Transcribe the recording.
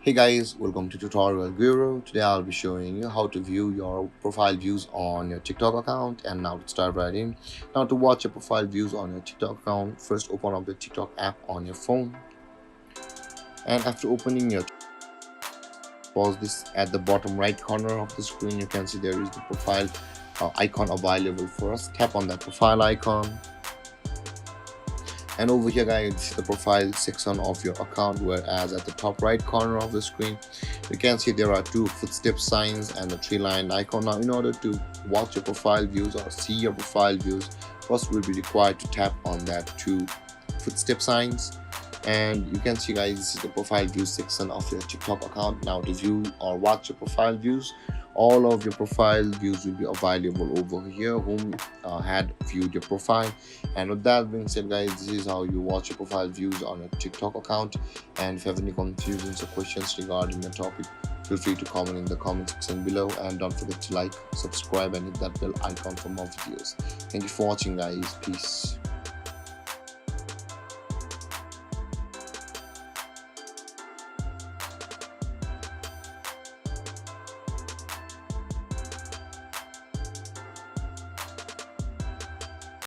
Hey guys, welcome to Tutorial Guru. Today I'll be showing you how to view your profile views on your TikTok account. And now let's start right in. Now to watch your profile views on your TikTok account, first open up the TikTok app on your phone. And after opening your pause this at the bottom right corner of the screen, you can see there is the profile icon available for us. Tap on that profile icon. And over here guys, this is the profile section of your account, whereas at the top right corner of the screen you can see there are two footstep signs and a three line icon. Now in order to watch your profile views or see your profile views, first we'll be required to tap on that two footstep signs. And you can see guys, this is the profile views section of your TikTok account. Now to view or watch your profile views, all of your profile views will be available over here whom had viewed your profile. And with that being said guys, this is how you watch your profile views on your TikTok account. And if you have any confusions or questions regarding the topic, feel free to comment in the comment section below, and don't forget to like, subscribe and hit that bell icon for more videos. Thank you for watching guys. Peace.